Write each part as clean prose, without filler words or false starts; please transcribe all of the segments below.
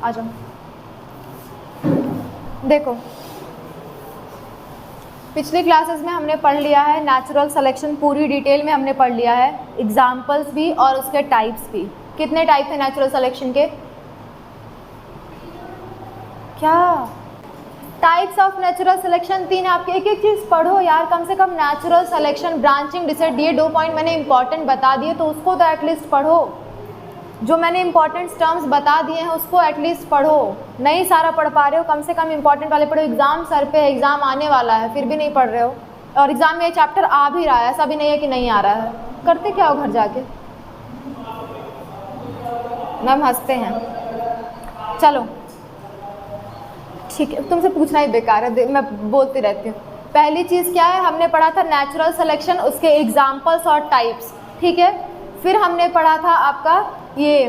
आ जाओ। देखो पिछली क्लासेस में हमने पढ़ लिया है नेचुरल सिलेक्शन, पूरी डिटेल में हमने पढ़ लिया है, एग्जाम्पल्स भी और उसके टाइप्स भी। कितने टाइप है नेचुरल सिलेक्शन के? क्या टाइप्स ऑफ नेचुरल सिलेक्शन? 3 आपके। एक एक चीज़ पढ़ो यार, कम से कम नेचुरल सिलेक्शन, ब्रांचिंग, डिसेंट, ये 2 पॉइंट मैंने इंपॉर्टेंट बता दिए तो उसको तो एटलीस्ट पढ़ो। जो मैंने इंपॉर्टेंट टर्म्स बता दिए हैं उसको एटलीस्ट पढ़ो। नहीं सारा पढ़ पा रहे हो, कम से कम इंपॉर्टेंट वाले पढ़ो। एग्जाम सर पे है, एग्जाम आने वाला है, फिर भी नहीं पढ़ रहे हो। और एग्जाम में ये चैप्टर आ भी रहा है, ऐसा भी नहीं है कि नहीं आ रहा है। करते क्या हो घर जाके? मैम हंसते हैं। चलो ठीक है, तुमसे पूछना ही बेकार है, मैं बोलती रहती हूँ। पहली चीज़ क्या है? हमने पढ़ा था नेचुरल सिलेक्शन, उसके एग्जाम्पल्स और टाइप्स, ठीक है। फिर हमने पढ़ा था आपका ये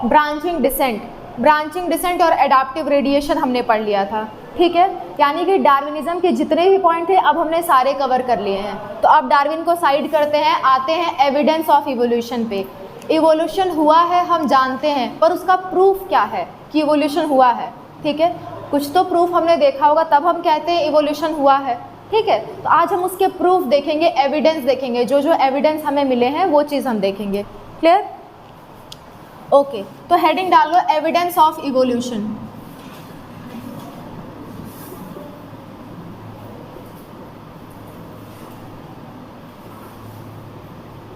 ब्रांचिंग डिसेंट, ब्रांचिंग डिसेंट और एडाप्टिव रेडिएशन हमने पढ़ लिया था, ठीक है। यानी कि डार्विनिज्म के जितने भी पॉइंट थे अब हमने सारे कवर कर लिए हैं। तो अब डार्विन को साइड करते हैं, आते हैं एविडेंस ऑफ इवोल्यूशन पे। इवोल्यूशन हुआ है हम जानते हैं, पर उसका प्रूफ क्या है कि इवोल्यूशन हुआ है, ठीक है। कुछ तो प्रूफ हमने देखा होगा तब हम कहते हैं इवोल्यूशन हुआ है, ठीक है। तो आज हम उसके प्रूफ देखेंगे, एविडेंस देखेंगे, जो जो एविडेंस हमें मिले हैं वो चीज़ हम देखेंगे। क्लियर? ओके, तो हेडिंग डाल लो एविडेंस ऑफ इवोल्यूशन।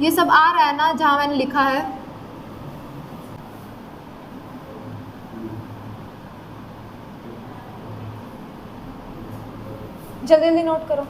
ये सब आ रहा है ना जहाँ मैंने लिखा है? जल्दी जल्दी नोट करो।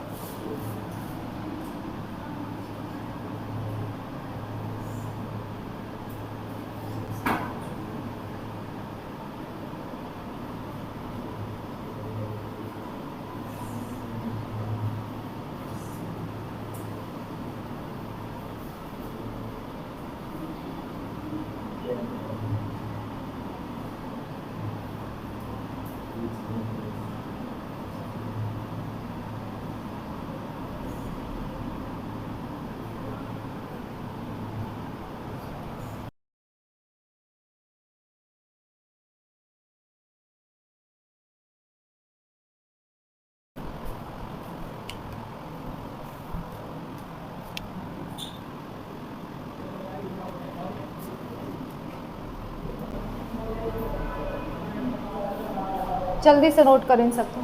जल्दी से नोट कर इन सबको।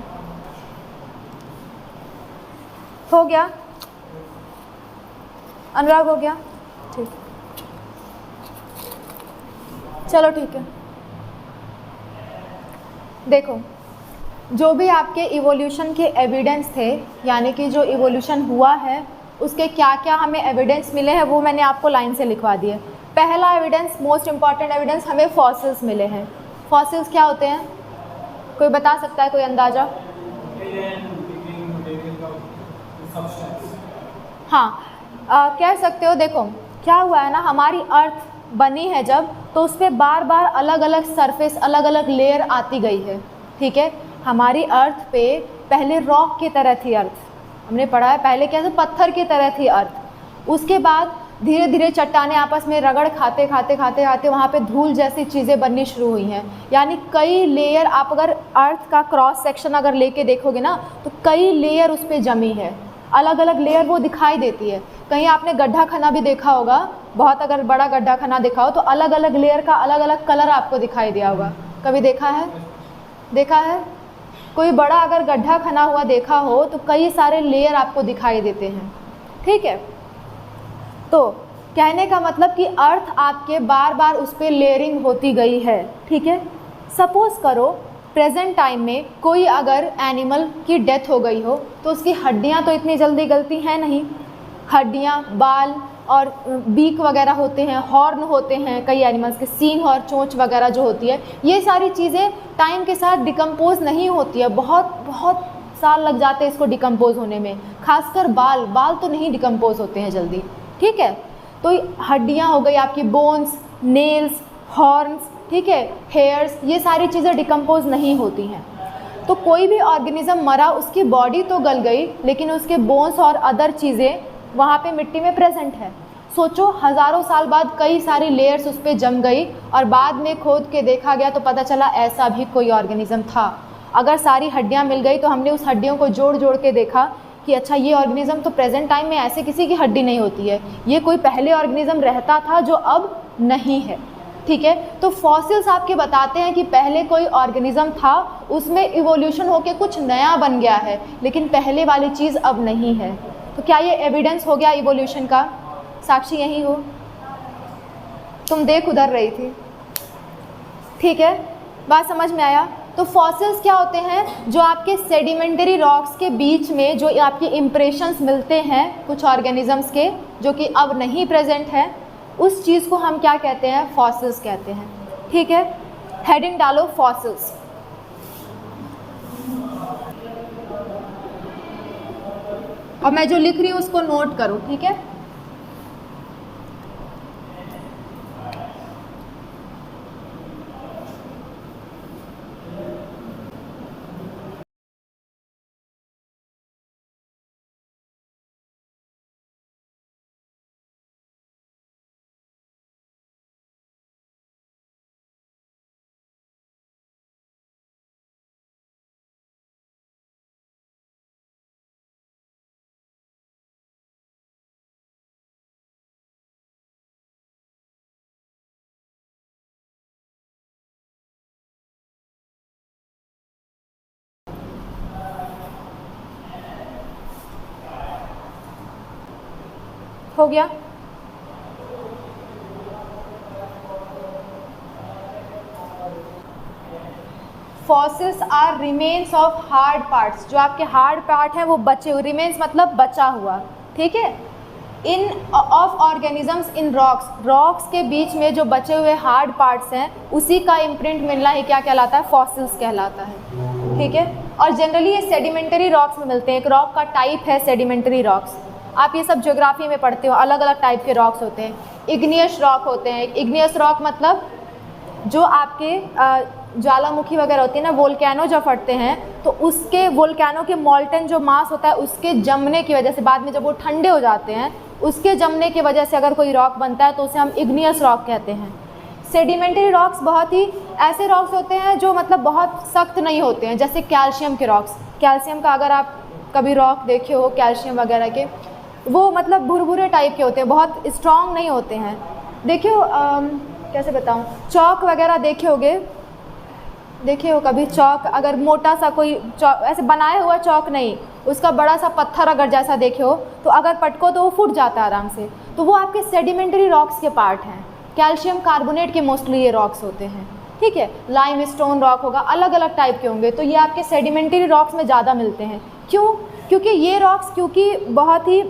हो गया? अनुराग हो गया? ठीक, चलो ठीक है। देखो जो भी आपके इवोल्यूशन के एविडेंस थे, यानी कि जो इवोल्यूशन हुआ है उसके क्या क्या हमें एविडेंस मिले हैं वो मैंने आपको लाइन से लिखवा दिए। पहला एविडेंस, मोस्ट इम्पॉर्टेंट एविडेंस, हमें फॉसिल्स मिले हैं। फॉसिल्स क्या होते हैं? कोई बता सकता है? कोई अंदाज़ा? हाँ कह सकते हो। देखो क्या हुआ है ना, हमारी अर्थ बनी है जब, तो उस पर बार बार अलग अलग सरफेस, अलग अलग लेयर आती गई है, ठीक है। हमारी अर्थ पे पहले रॉक की तरह थी अर्थ, हमने पढ़ा है। पहले क्या था? पत्थर की तरह थी अर्थ। उसके बाद धीरे धीरे चट्टानें आपस में रगड़ खाते खाते खाते खाते वहाँ पे धूल जैसी चीज़ें बननी शुरू हुई हैं। यानी कई लेयर, आप अगर अर्थ का क्रॉस सेक्शन अगर लेके देखोगे ना तो कई लेयर उस पर जमी है, अलग अलग लेयर वो दिखाई देती है। कहीं आपने गड्ढा खाना भी देखा होगा, बहुत अगर बड़ा गड्ढा खाना देखा हो तो अलग अलग लेयर का अलग अलग कलर आपको दिखाई दिया होगा। कभी देखा है? देखा है? कोई बड़ा अगर गड्ढा खना हुआ देखा हो तो कई सारे लेयर आपको दिखाई देते हैं, ठीक है। तो कहने का मतलब कि अर्थ आपके बार बार उस पर लेयरिंग होती गई है, ठीक है। सपोज़ करो प्रेजेंट टाइम में कोई अगर एनिमल की डेथ हो गई हो तो उसकी हड्डियां तो इतनी जल्दी गलती हैं नहीं। हड्डियां, बाल और बीक वगैरह होते हैं, हॉर्न होते हैं कई एनिमल्स के, सींग और चोंच वगैरह जो होती है, ये सारी चीज़ें टाइम के साथ डिकम्पोज नहीं होती है। बहुत बहुत साल लग जाते हैं इसको डिकम्पोज होने में। खासकर बाल, बाल तो नहीं डिकम्पोज होते हैं जल्दी, ठीक है। तो हड्डियाँ हो गई आपकी, बोन्स, नेल्स, हॉर्न्स, ठीक है, हेयर्स, ये सारी चीज़ें डिकम्पोज नहीं होती हैं। तो कोई भी ऑर्गेनिज्म मरा, उसकी बॉडी तो गल गई लेकिन उसके बोन्स और अदर चीज़ें वहाँ पे मिट्टी में प्रेजेंट है। सोचो हज़ारों साल बाद कई सारी लेयर्स उस पर जम गई और बाद में खोद के देखा गया तो पता चला ऐसा भी कोई ऑर्गेनिज्म था। अगर सारी हड्डियाँ मिल गई तो हमने उस हड्डियों को जोड़ जोड़ के देखा कि अच्छा ये ऑर्गेनिज्म तो प्रेजेंट टाइम में ऐसे किसी की हड्डी नहीं होती है, ये कोई पहले ऑर्गेनिज्म रहता था जो अब नहीं है। ठीक है, तो फॉसिल्स आपके बताते हैं कि पहले कोई ऑर्गेनिज्म था, उसमें इवोल्यूशन होके कुछ नया बन गया है, लेकिन पहले वाली चीज़ अब नहीं है। तो क्या ये एविडेंस हो गया इवोल्यूशन का? साक्षी यही हो, तुम देख उधर रही थी। ठीक है, बात समझ में आया? तो फॉसिल्स क्या होते हैं? जो आपके सेडिमेंटरी रॉक्स के बीच में जो आपके इम्प्रेशंस मिलते हैं कुछ ऑर्गेनिजम्स के जो कि अब नहीं प्रेजेंट है, उस चीज़ को हम क्या कहते हैं? फॉसिल्स कहते हैं। ठीक है, हेडिंग डालो फॉसिल्स। और मैं जो लिख रही हूँ उसको नोट करो। ठीक है, हो गया? Fossils are remains of hard parts, जो आपके हार्ड पार्ट हैं वो बचे हुए, रिमेन्स मतलब बचा हुआ। ठीक है, in of organisms in rocks, rocks के बीच में जो बचे हुए हार्ड पार्ट्स हैं उसी का इम्प्रिंट मिलना ही क्या कहलाता है? फॉसिल्स कहलाता है। ठीक है, और जनरली ये सेडिमेंटरी रॉक्स में मिलते हैं। एक रॉक का टाइप है सेडिमेंटरी रॉक्स, आप ये सब ज्योग्राफी में पढ़ते हो, अलग अलग टाइप के रॉक्स होते हैं। इग्नियस रॉक होते हैं। इग्नियस रॉक मतलब जो आपके ज्वालामुखी वगैरह होती है ना, वोल्केनो जब फटते हैं तो उसके वोल्केनो के मॉल्टन जो मास होता है उसके जमने की वजह से, बाद में जब वो ठंडे हो जाते हैं उसके जमने की वजह से अगर कोई रॉक बनता है तो उसे हम इग्नियस रॉक कहते हैं। सेडिमेंटरी रॉक्स बहुत ही ऐसे रॉक्स होते हैं जो मतलब बहुत सख्त नहीं होते हैं, जैसे कैल्शियम के रॉक्स। कैल्शियम का अगर आप कभी रॉक देखे हो कैल्शियम वगैरह के, वो मतलब भुरभुरे टाइप के होते हैं, बहुत स्ट्रॉन्ग नहीं होते हैं। देखियो कैसे बताऊँ, चौक वगैरह देखे हो कभी? चौक अगर मोटा सा कोई चौक ऐसे बनाया हुआ चौक नहीं, उसका बड़ा सा पत्थर अगर जैसा देखे हो तो अगर पटको तो वो फूट जाता है आराम से, तो वो आपके सेडिमेंटरी रॉक्स के पार्ट हैं। कैल्शियम कार्बोनेट के मोस्टली ये रॉक्स होते हैं। ठीक है, लाइम स्टोन रॉक होगा, अलग अलग टाइप के होंगे, तो ये आपके सेडिमेंटरी रॉक्स में ज़्यादा मिलते हैं। क्यों? क्योंकि ये रॉक्स बहुत ही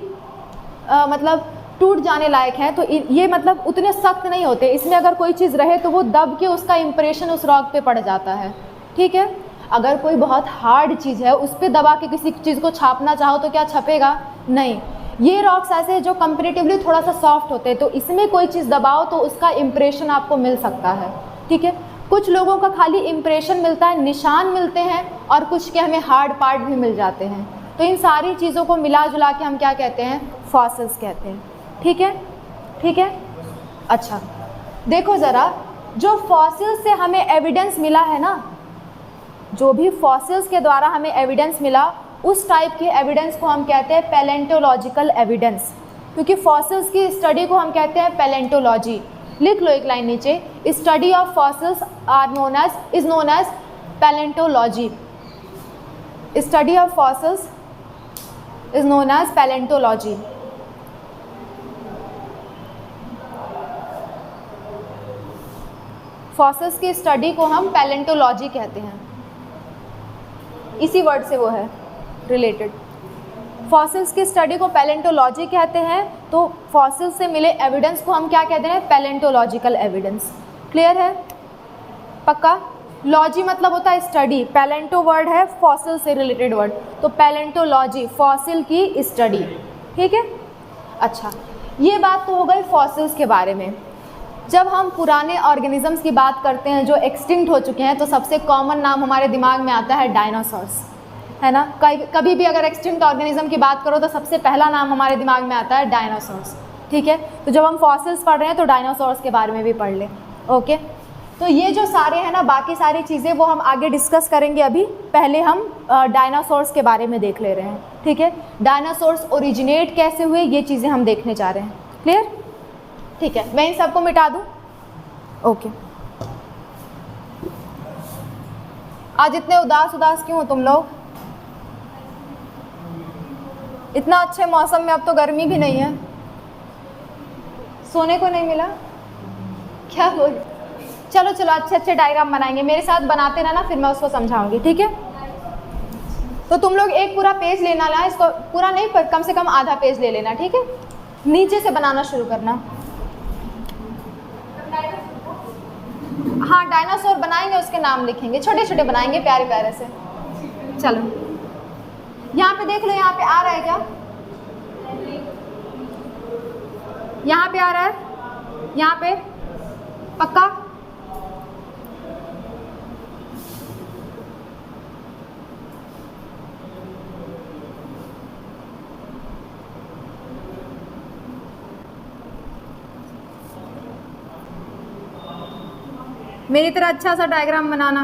मतलब टूट जाने लायक हैं, तो ये मतलब उतने सख्त नहीं होते, इसमें अगर कोई चीज़ रहे तो वो दब के उसका इम्प्रेशन उस रॉक पे पड़ जाता है। ठीक है, अगर कोई बहुत हार्ड चीज़ है उस पर दबा के किसी चीज़ को छापना चाहो तो क्या छपेगा? नहीं। ये रॉक्स ऐसे जो कंपेरेटिवली थोड़ा सा सॉफ्ट होते हैं, तो इसमें कोई चीज़ दबाओ तो उसका इम्प्रेशन आपको मिल सकता है। ठीक है, कुछ लोगों का खाली इम्प्रेशन मिलता है, निशान मिलते हैं, और कुछ के हमें हार्ड पार्ट भी मिल जाते हैं। तो इन सारी चीज़ों को मिला जुला के हम क्या कहते हैं? फॉसिल्स कहते हैं। ठीक है, ठीक है। अच्छा देखो ज़रा, जो फॉसिल्स से हमें एविडेंस मिला है ना, जो भी फॉसिल्स के द्वारा हमें एविडेंस मिला, उस टाइप के एविडेंस को हम कहते हैं पैलेंटोलॉजिकल एविडेंस, क्योंकि फॉसिल्स की स्टडी को हम कहते हैं पैलेंटोलॉजी। लिख लो एक लाइन नीचे, study of fossils is known as palaeontology. Study of fossils is known as palaeontology. Fossils की स्टडी को हम पैलेंटोलॉजी कहते हैं, इसी वर्ड से वो है रिलेटेड। फॉसिल्स की स्टडी को पैलेंटोलॉजी कहते हैं, तो फॉसिल्स से मिले एविडेंस को हम क्या कहते हैं? Palaeontological evidence. क्लियर है? पक्का? लॉजी मतलब होता है स्टडी, पैलेंटो वर्ड है फॉसिल से रिलेटेड वर्ड, तो पैलेंटोलॉजी फॉसिल की स्टडी। ठीक है, अच्छा ये बात तो हो गई फॉसिल्स के बारे में। जब हम पुराने ऑर्गेनिजम्स की बात करते हैं जो एक्सटिंक्ट हो चुके हैं, तो सबसे कॉमन नाम हमारे दिमाग में आता है डायनासोर्स, है ना? कभी भी अगर एक्सटिंक्ट ऑर्गेनिज्म की बात करो तो सबसे पहला नाम हमारे दिमाग में आता है डायनासोर्स। ठीक है। तो जब हम फॉसिल्स पढ़ रहे हैं तो डायनासोर्स के बारे में भी पढ़ लें। ओके, तो ये जो सारे हैं ना, बाकी सारी चीज़ें वो हम आगे डिस्कस करेंगे। अभी पहले हम डायनासोर्स के बारे में देख ले रहे हैं, ठीक है। डायनासोर्स ओरिजिनेट कैसे हुए, ये चीज़ें हम देखने जा रहे हैं। क्लियर? ठीक है, मैं इन सबको मिटा दूँ। ओके, आज इतने उदास क्यों हो तुम लोग? इतना अच्छे मौसम में, अब तो गर्मी भी नहीं है, सोने को नहीं मिला क्या? हो, चलो चलो अच्छे डायग्राम बनाएंगे, मेरे साथ बनाते रहना, फिर मैं उसको समझाऊंगी, ठीक है। तो तुम लोग एक पूरा पेज लेना ना, इसको पूरा नहीं पर कम से कम आधा पेज ले लेना, ठीक है। नीचे से बनाना शुरू करना। हाँ, डायनासोर बनाएंगे, उसके नाम लिखेंगे, छोटे छोटे बनाएंगे प्यारे प्यारे से। चलो यहाँ पे देख लो, यहाँ पे आ रहा है क्या? यहाँ पे आ रहा है, यहाँ पे पक्का? मेरी तरह अच्छा सा डायग्राम बनाना।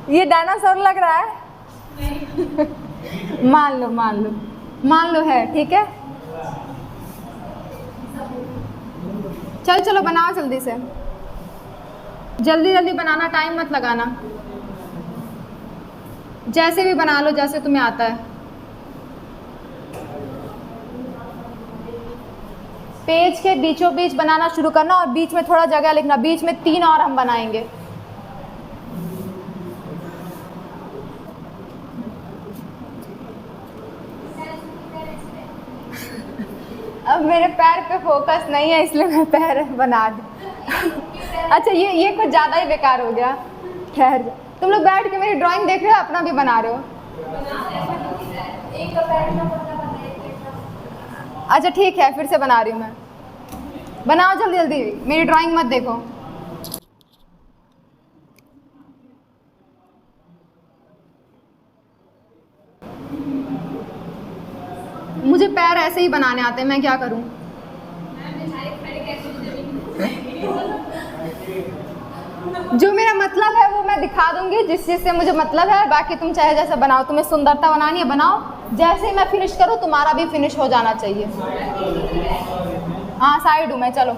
ये डायनासोर लग रहा है? मान लो है, ठीक है। चलो बनाओ जल्दी से, जल्दी बनाना, टाइम मत लगाना, जैसे भी बना लो जैसे तुम्हें आता है। पेज के बीचों बीच बनाना शुरू करना और बीच में थोड़ा जगह लिखना, बीच में 3 और हम बनाएंगे। अब मेरे पैर पे फोकस नहीं है इसलिए मैं पैर बना दी। अच्छा ये कुछ ज़्यादा ही बेकार हो गया। खैर, तुम लोग बैठ के मेरी ड्राइंग देख रहे हो, अपना भी बना रहे हो। अच्छा ठीक है, फिर से बना रही हूँ मैं। बनाओ जल्दी, मेरी ड्राइंग मत देखो। मुझे पैर ऐसे ही बनाने आते हैं, मैं क्या करूं? जो मेरा मतलब है वो मैं दिखा दूंगी, जिस चीज़ से मुझे मतलब है। बाकी तुम चाहे जैसा बनाओ, तुम्हें सुंदरता बनानी है बनाओ, जैसे ही मैं फिनिश करूं तुम्हारा भी फिनिश हो जाना चाहिए। हाँ, साइड हूँ मैं, चलो।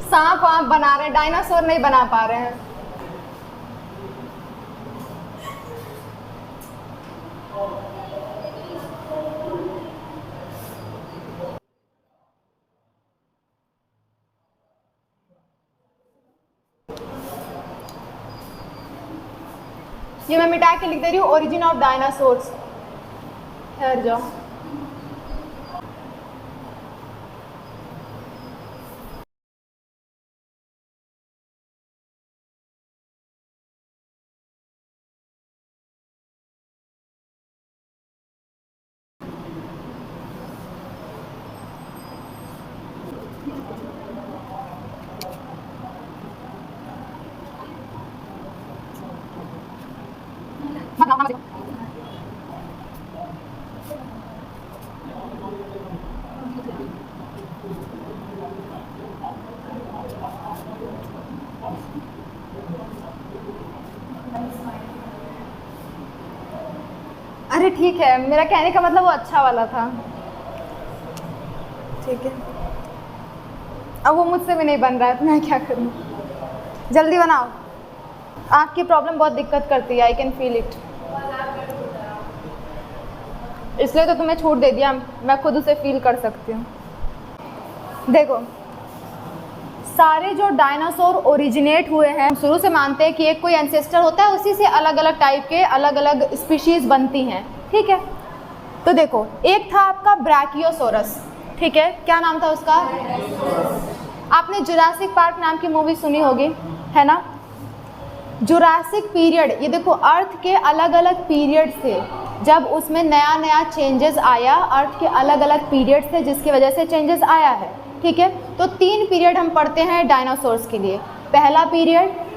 सांप वाप बना रहे हैं, डायनासोर नहीं बना पा रहे हैं। ये मैं मिटा के लिख दे रही हूँ, ओरिजिन ऑफ डायनासोर्स। ठहर जाओ। अरे ठीक है, मेरा कहने का मतलब वो अच्छा वाला था, ठीक है। अब वो मुझसे भी नहीं बन रहा है तो मैं क्या करूँ? जल्दी बनाओ, आँख की प्रॉब्लम बहुत दिक्कत करती है, आई कैन फील इट। इसलिए तो तुम्हें छूट दे दिया, मैं खुद उसे फील कर सकती हूँ। देखो, सारे जो डायनासोर ओरिजिनेट हुए हैं, शुरू से मानते हैं कि एक कोई एंसेस्टर होता है, उसी से अलग अलग टाइप के अलग अलग स्पीशीज बनती हैं, ठीक है। तो देखो, एक था आपका ब्रैकियोसोरस, ठीक है। क्या नाम था उसका? आपने जुरासिक पार्क नाम की मूवी सुनी होगी, है ना? जुरासिक पीरियड, ये देखो अर्थ के अलग अलग पीरियड थे, जब उसमें नया नया चेंजेस आया, अर्थ के अलग अलग पीरियड थे जिसकी वजह से चेंजेस आया है, ठीक है। तो 3 पीरियड हम पढ़ते हैं डायनासोर्स के लिए। पहला पीरियड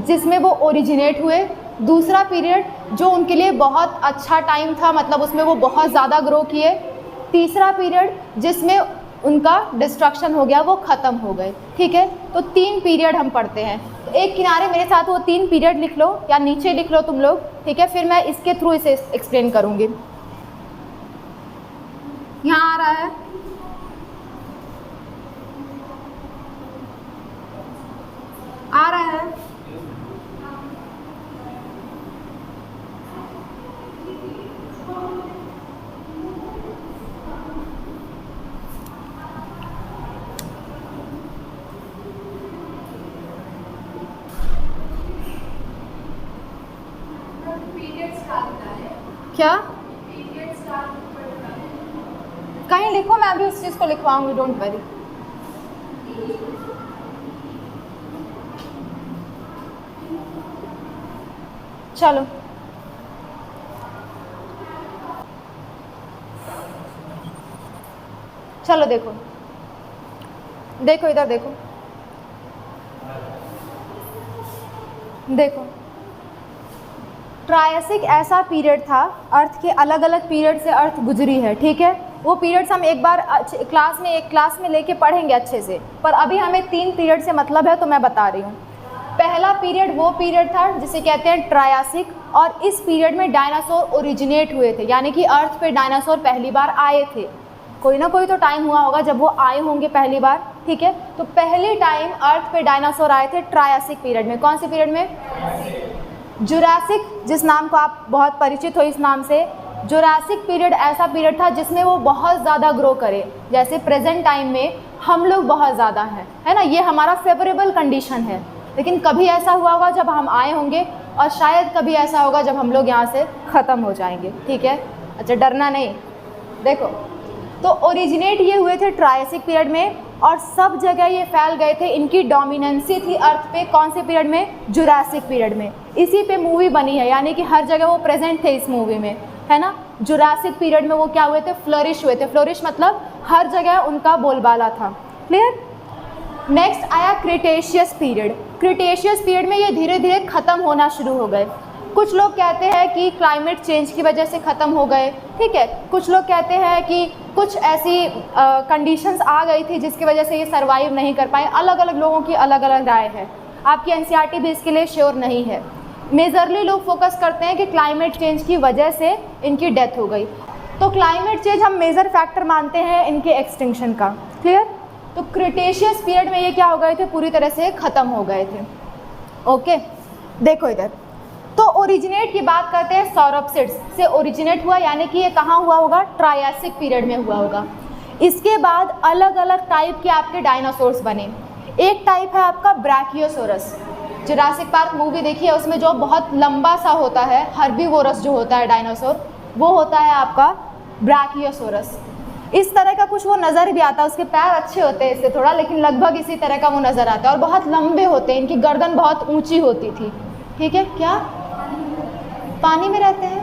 जिसमें वो ओरिजिनेट हुए, दूसरा पीरियड जो उनके लिए बहुत अच्छा टाइम था, मतलब उसमें वो बहुत ज़्यादा ग्रो किए, तीसरा पीरियड जिसमें उनका डिस्ट्रक्शन हो गया, वो ख़त्म हो गए, ठीक है। तो 3 पीरियड हम पढ़ते हैं। तो एक किनारे मेरे साथ वो 3 पीरियड लिख लो या नीचे लिख लो तुम लोग, ठीक है, फिर मैं इसके थ्रू इसे एक्सप्लेन करूँगी। यहाँ आ रहा है, आ रहा है, क्या कहीं लिखो, मैं अभी उस चीज़ को लिखवाऊंगी, डोंट वरी। चलो चलो देखो देखो इधर देखो, देखो ट्रायसिक ऐसा पीरियड था, अर्थ के अलग अलग पीरियड से अर्थ गुजरी है, ठीक है। वो पीरियड्स हम एक बार एक क्लास में लेके पढ़ेंगे अच्छे से, पर अभी हमें 3 पीरियड से मतलब है, तो मैं बता रही हूँ। पहला पीरियड वो पीरियड था जिसे कहते हैं ट्रायसिक, और इस पीरियड में डायनासोर ओरिजिनेट हुए थे, यानी कि अर्थ पे डायनासोर पहली बार आए थे। कोई ना कोई तो टाइम हुआ होगा जब वो आए होंगे पहली बार, ठीक है। तो पहले टाइम अर्थ पे डायनासोर आए थे ट्रायसिक पीरियड में। कौन से पीरियड में? जुरासिक, जिस नाम को आप बहुत परिचित हो इस नाम से। जुरासिक पीरियड ऐसा पीरियड था जिसमें वो बहुत ज़्यादा ग्रो करे, जैसे प्रेजेंट टाइम में हम लोग बहुत ज़्यादा हैं, है ना, ये हमारा फेवरेबल कंडीशन है। लेकिन कभी ऐसा हुआ होगा जब हम आए होंगे, और शायद कभी ऐसा होगा जब हम लोग यहाँ से ख़त्म हो जाएंगे, ठीक है। अच्छा, डरना नहीं। देखो, तो ओरिजिनेट ये हुए थे ट्रायसिक पीरियड में, और सब जगह ये फैल गए थे। इनकी डोमिनेंसी थी अर्थ पे कौन से पीरियड में? जुरासिक पीरियड में। इसी पे मूवी बनी है, यानी कि हर जगह वो प्रेजेंट थे इस मूवी में, है ना। जुरासिक पीरियड में वो क्या हुए थे? फ्लरिश हुए थे। फ्लरिश मतलब हर जगह उनका बोलबाला था। क्लियर। नेक्स्ट आया क्रिटेशियस पीरियड। क्रिटेशियस पीरियड में ये धीरे धीरे ख़त्म होना शुरू हो गए। कुछ लोग कहते हैं कि क्लाइमेट चेंज की वजह से ख़त्म हो गए, ठीक है। कुछ लोग कहते हैं कि कुछ ऐसी कंडीशंस आ गई थी जिसकी वजह से ये सर्वाइव नहीं कर पाए। अलग अलग लोगों की अलग अलग राय है। आपकी एनसीईआरटी भी इसके लिए श्योर नहीं है। मेजरली लोग फोकस करते हैं कि क्लाइमेट चेंज की वजह से इनकी डेथ हो गई। तो क्लाइमेट चेंज हम मेजर फैक्टर मानते हैं इनके एक्सटिंक्शन का। क्लियर। तो क्रिटेशियस पीरियड में ये क्या हो गए थे? पूरी तरह से ख़त्म हो गए थे। ओके, देखो इधर। तो ओरिजिनेट की बात करते हैं, सौरोप्सिड्स से ओरिजिनेट हुआ, यानी कि ये कहाँ हुआ होगा? ट्रायसिक पीरियड में हुआ होगा। इसके बाद अलग अलग टाइप के आपके डायनासोर्स बने। एक टाइप है आपका ब्रैकियोसोरस। जुरासिक पार्क मूवी देखिए, उसमें जो बहुत लंबा सा होता है, हर्बीवोरस जो होता है डायनासोर, वो होता है आपका ब्रैकियोसोरस। इस तरह का कुछ वो नज़र भी आता है। उसके पैर अच्छे होते हैं इससे थोड़ा, लेकिन लगभग इसी तरह का वो नज़र आता है, और बहुत लंबे होते हैं। इनकी गर्दन बहुत ऊंची होती थी, ठीक है। क्या पानी में रहते हैं?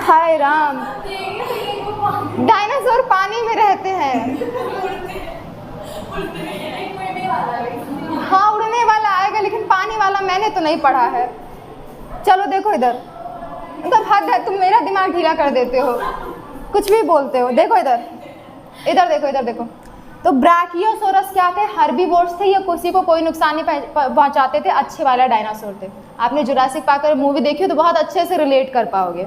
हाय राम, डायनासोर पानी में रहते हैं। हाँ, उड़ने वाला आएगा, लेकिन पानी वाला मैंने तो नहीं पढ़ा है। चलो देखो इधर, मतलब हद है, तुम मेरा दिमाग ढीला कर देते हो, कुछ भी बोलते हो। देखो इधर, इधर देखो, इधर देखो। तो ब्रैकियोसोरस क्या थे? हर्बीवोर्स थे। ये किसी को कोई नुकसान नहीं पहुंचाते थे, अच्छे वाला डायनासोर थे। आपने जुरासिक पार्क मूवी देखी हो तो बहुत अच्छे से रिलेट कर पाओगे।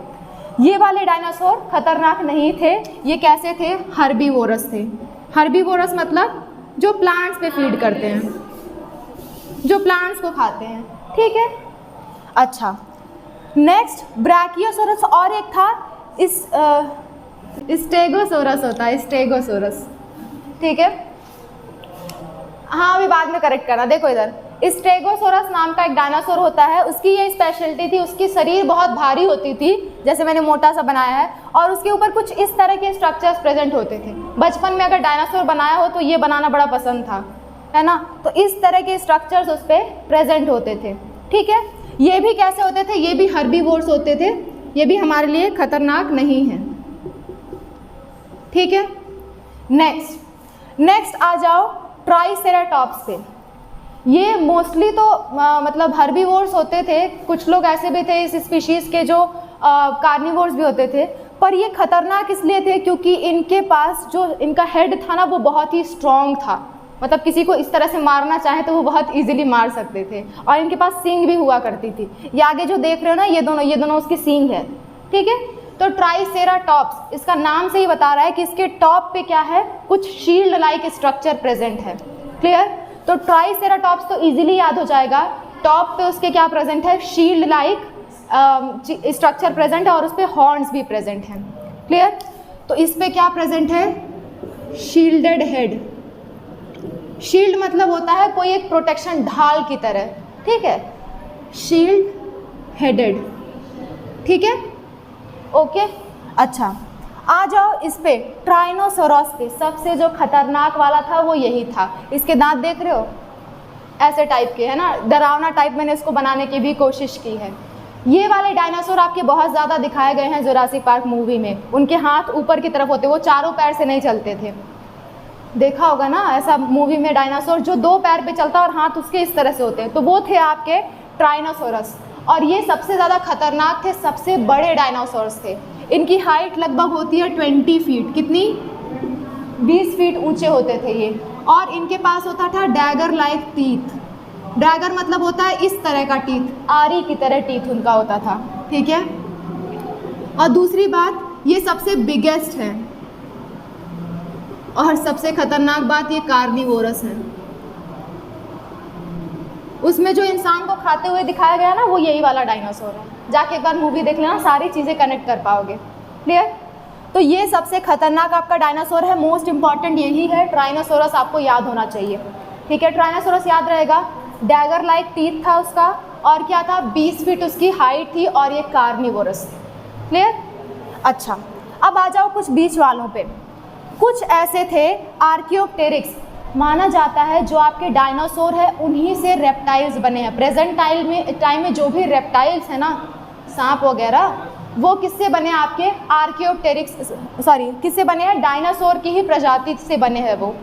ये वाले डायनासोर खतरनाक नहीं थे। ये कैसे थे? हर्बीवोरस थे। हर्बीवोरस मतलब जो प्लांट्स पे फीड करते हैं, जो प्लांट्स को खाते हैं, ठीक है। अच्छा, नेक्स्ट ब्रैकियोसोरस, और एक था स्टेगोसोरस होता है, स्टेगोसोरस, ठीक है। हाँ, अभी बाद में करेक्ट करना। देखो इधर, स्टेगोसोरस नाम का एक डायनासोर होता है, उसकी ये स्पेशलिटी थी, उसकी शरीर बहुत भारी होती थी, जैसे मैंने मोटा सा बनाया है, और उसके ऊपर कुछ इस तरह के स्ट्रक्चर्स प्रेजेंट होते थे। बचपन में अगर डायनासोर बनाया हो तो ये बनाना बड़ा पसंद था, है ना। तो इस तरह के स्ट्रक्चर्स उस पर प्रेजेंट होते थे, ठीक है। ये भी कैसे होते थे, ये भी हर्बीवोर्स होते थे, ये भी हमारे लिए खतरनाक नहीं है, ठीक है। नेक्स्ट आ जाओ ट्राइसेराटॉप्स पे। ये मोस्टली तो मतलब हर्बीवोर्स होते थे, कुछ लोग ऐसे भी थे इस स्पीशीज़ के जो कार्निवोर्स भी होते थे, पर ये खतरनाक इसलिए थे क्योंकि इनके पास जो इनका हेड था ना वो बहुत ही स्ट्रॉन्ग था, मतलब किसी को इस तरह से मारना चाहे तो वो बहुत इजीली मार सकते थे, और इनके पास सींग भी हुआ करती थी। ये आगे जो देख रहे हो ना, ये दोनों उसकी सींग है, ठीक है। तो ट्राइसेराटॉप्स, इसका नाम से ही बता रहा है कि इसके टॉप पे क्या है, कुछ शील्ड लाइक स्ट्रक्चर प्रेजेंट है, क्लियर। तो ट्राइसेराटॉप्स तो इजीली याद हो जाएगा, टॉप पे उसके क्या प्रेजेंट है, शील्ड लाइक स्ट्रक्चर प्रेजेंट है, और उस पर हॉर्न्स भी प्रेजेंट हैं, क्लियर। तो इस पे क्या प्रेजेंट है, शील्डेड हेड। शील्ड मतलब होता है कोई एक प्रोटेक्शन, ढाल की तरह, ठीक है, शील्ड हेडेड, ठीक है, ओके। अच्छा, आ जाओ इस पे ट्राइनोसोरस पे। सबसे जो खतरनाक वाला था वो यही था। इसके दांत देख रहे हो, ऐसे टाइप के है ना, डरावना टाइप मैंने इसको बनाने की भी कोशिश की है। ये वाले डायनासोर आपके बहुत ज़्यादा दिखाए गए हैं जुरासिक पार्क मूवी में। उनके हाथ ऊपर की तरफ होते, वो चारों पैर से नहीं चलते थे, देखा होगा ना ऐसा मूवी में डायनासोर जो दो पैर पे चलता और हाथ उसके इस तरह से होते हैं, तो वो थे आपके ट्राइनोसोरस। और ये सबसे ज़्यादा खतरनाक थे, सबसे बड़े डायनासोर्स थे। इनकी हाइट लगभग होती है 20 फीट, कितनी, 20 फीट ऊंचे होते थे ये। और इनके पास होता था डैगर लाइक टीथ। डैगर मतलब होता है इस तरह का टीथ, आरी की तरह टीथ उनका होता था, ठीक है। और दूसरी बात, ये सबसे बिगेस्ट है, और सबसे खतरनाक बात, ये कार्निवोरस है। उसमें जो इंसान को खाते हुए दिखाया गया ना, वो यही वाला डायनासोर है। जाके एक बार मूवी देख लेना, सारी चीज़ें कनेक्ट कर पाओगे, क्लियर। तो ये सबसे खतरनाक आपका डायनासोर है, मोस्ट इंपॉर्टेंट यही है। ट्राइनोसोरस आपको याद होना चाहिए, ठीक है। ट्राइनोसोरस याद रहेगा, डैगर लाइक टीथ था उसका, और क्या था, 20 फीट उसकी हाइट थी, और ये कार्निवोरस, क्लियर। अच्छा, अब आ जाओ कुछ बीच वालों पे। कुछ ऐसे थे आर्कियोप्टेरिक्स, माना जाता है जो आपके डायनासोर है उन्हीं से रेप्टाइल्स बने हैं। प्रेजेंट टाइम में जो भी रेप्टाइल्स है ना, सांप वगैरह, वो किससे बने, आपके आर्कियोप्टेरिक्स, किससे बने हैं, डायनासोर की ही प्रजाति से बने हैं वो।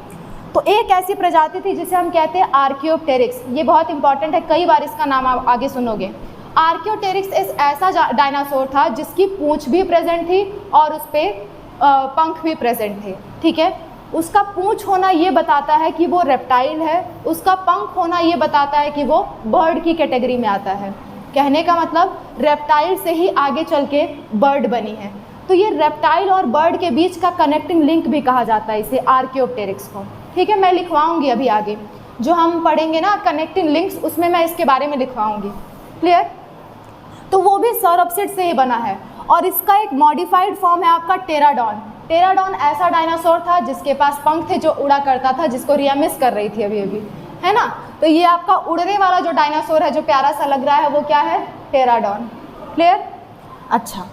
तो एक ऐसी प्रजाति थी जिसे हम कहते हैं आर्कियोप्टेरिक्स। ये बहुत इंपॉर्टेंट है, कई बार इसका नाम आप आगे सुनोगे। आर्कियोप्टेरिक्स एक ऐसा डायनासोर था जिसकी पूंछ भी प्रेजेंट थी और उस पर पंख भी प्रेजेंट थे, ठीक है। उसका पूंछ होना ये बताता है कि वो रेप्टाइल है, उसका पंख होना ये बताता है कि वो बर्ड की कैटेगरी में आता है। कहने का मतलब रेप्टाइल से ही आगे चल के बर्ड बनी है। तो ये रेप्टाइल और बर्ड के बीच का कनेक्टिंग लिंक भी कहा जाता है इसे, आर्कियोप्टेरिक्स को, ठीक है। मैं लिखवाऊंगी अभी आगे जो हम पढ़ेंगे ना कनेक्टिंग लिंक्स, उसमें मैं इसके बारे में लिखवाऊंगी, क्लियर। तो वो भी सौरपसिड से ही बना है, और इसका एक मॉडिफाइड फॉर्म है आपका टेराडॉन। टेराडॉन ऐसा डायनासोर था जिसके पास पंख थे, जो उड़ा करता था, जिसको रिया मिस कर रही थी अभी अभी, है ना। तो ये आपका उड़ने वाला जो डायनासोर है, जो प्यारा सा लग रहा है, वो क्या है, टेराडॉन, क्लियर। अच्छा,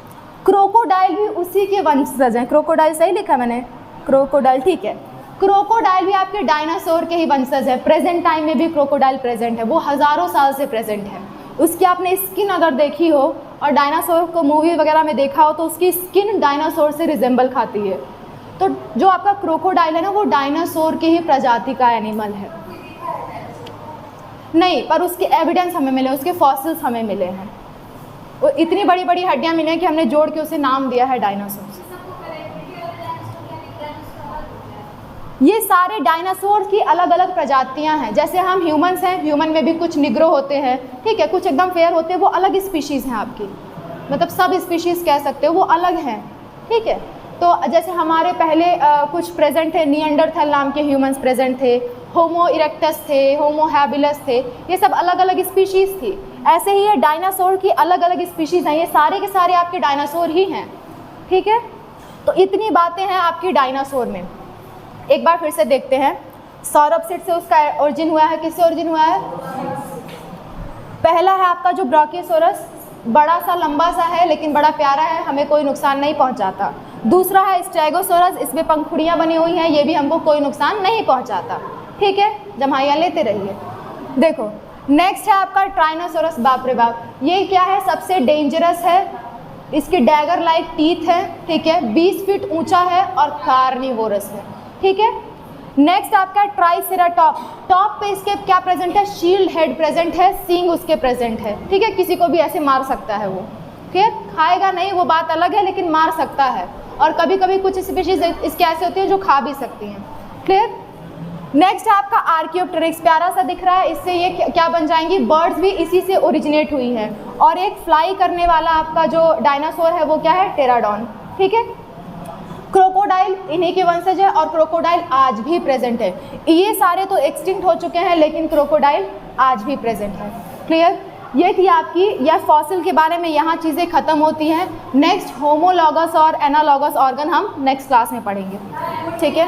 क्रोकोडाइल भी उसी के वंशज हैं। क्रोकोडाइल सही लिखा मैंने, क्रोकोडाइल, ठीक है। क्रोकोडाइल भी आपके डायनासोर के ही वंशज है। प्रेजेंट टाइम में भी क्रोकोडाइल प्रेजेंट है, वो हज़ारों साल से प्रेजेंट है। उसकी आपने स्किन अगर देखी हो और डायनासोर को मूवी वगैरह में देखा हो, तो उसकी स्किन डायनासोर से रिजेंबल खाती है। तो जो आपका क्रोकोडाइल है ना, वो डायनासोर की ही प्रजाति का एनिमल है। नहीं, पर उसके एविडेंस हमें मिले, उसके फॉसिल्स हमें मिले हैं। वो इतनी बड़ी बड़ी हड्डियां मिले कि हमने जोड़ के उसे नाम दिया है डायनासोर। ये सारे डायनासोर की अलग अलग प्रजातियां हैं। जैसे हम ह्यूमंस हैं, ह्यूमन में भी कुछ निग्रो होते हैं, ठीक है, कुछ एकदम फेयर होते हैं, वो अलग स्पीशीज़ हैं आपकी, मतलब सब स्पीशीज़ कह सकते हो, वो अलग हैं, ठीक है। तो जैसे हमारे पहले कुछ प्रेजेंट थे, निएंडरथल नाम के ह्यूमंस प्रेजेंट थे, होमो इरेक्टस थे, होमो हैबिलस थे, ये सब अलग अलग स्पीशीज़ थी। ऐसे ही ये डायनासोर की अलग अलग स्पीशीज़ हैं, ये सारे के सारे आपके डायनासोर ही हैं, ठीक है। तो इतनी बातें हैं आपकी डायनासोर में। एक बार फिर से देखते हैं, सौरपसिड से उसका ओरिजिन हुआ है, किससे ओरिजिन हुआ है, पहला है आपका जो ब्राकियोसोरस, बड़ा सा लंबा सा है लेकिन बड़ा प्यारा है, हमें कोई नुकसान नहीं पहुंचाता। दूसरा है स्टेगोसोरस, इसमें पंखुड़ियाँ बनी हुई हैं, ये भी हमको कोई नुकसान नहीं पहुंचाता। ठीक है, जम्हाइयाँ लेते रहिए। देखो नेक्स्ट है आपका ट्राइनोसोरस। बाप रे बाप, ये क्या है, सबसे डेंजरस है, इसकी डैगर लाइक टीथ है। ठीक है, 20 फीट ऊंचा है और कार्निवोरस है। ठीक है, नेक्स्ट आपका ट्राइसेराटॉप। टॉप पे इसके क्या प्रेजेंट है, शील्ड हेड प्रेजेंट है, सींग उसके प्रेजेंट है। ठीक है, किसी को भी ऐसे मार सकता है वो। ठीक है, खाएगा नहीं वो बात अलग है, लेकिन मार सकता है। और कभी कभी कुछ स्पीशीज इसके ऐसे होती हैं जो खा भी सकती हैं। क्लियर। नेक्स्ट है आपका आर्कियोप्टेरिक्स, प्यारा सा दिख रहा है, इससे ये क्या बन जाएंगी, बर्ड्स भी इसी से ओरिजिनेट हुई है। और एक फ्लाई करने वाला आपका जो डायनासोर है वो क्या है, टेराडॉन। ठीक है, क्रोकोडाइल इन्हीं के वंशज है और क्रोकोडाइल आज भी प्रेजेंट है। ये सारे तो एक्सटिंक्ट हो चुके हैं लेकिन क्रोकोडाइल आज भी प्रेजेंट है। क्लियर। ये थी आपकी या फॉसिल के बारे में, यहाँ चीज़ें खत्म होती हैं। नेक्स्ट होमोलॉगस और एनालॉगस ऑर्गन हम नेक्स्ट क्लास में पढ़ेंगे। ठीक है,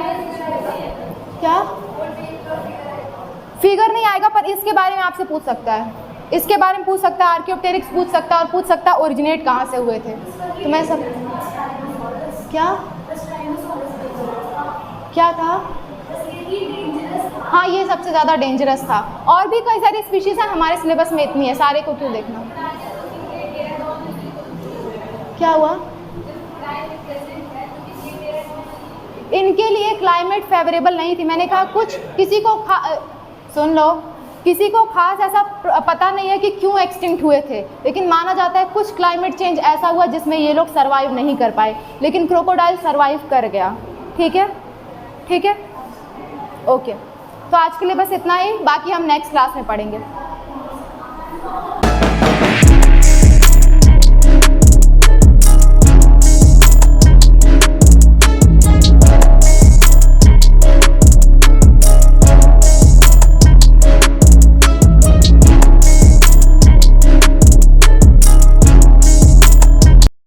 क्या फिगर नहीं आएगा पर इसके बारे में आपसे पूछ सकता है, इसके बारे में पूछ सकता है, आर्कियोप्टेरिक्स पूछ सकता है और पूछ सकता है ओरिजिनेट कहाँ से हुए थे। तो मैं सब क्या था, हाँ ये सबसे ज़्यादा डेंजरस था। और भी कई सारी स्पीशीज़ हैं, हमारे सिलेबस में इतनी है, सारे को क्यों देखना। क्या हुआ, इनके लिए क्लाइमेट फेवरेबल नहीं थी। मैंने कहा कुछ किसी को सुन लो, किसी को खास ऐसा पता नहीं है कि क्यों एक्सटिंक्ट हुए थे, लेकिन माना जाता है कुछ क्लाइमेट चेंज ऐसा हुआ जिसमें ये लोग सर्वाइव नहीं कर पाए, लेकिन क्रोकोडाइल सर्वाइव कर गया। ठीक है, ठीक है, ओके। तो आज के लिए बस इतना ही, बाकी हम नेक्स्ट क्लास में पढ़ेंगे।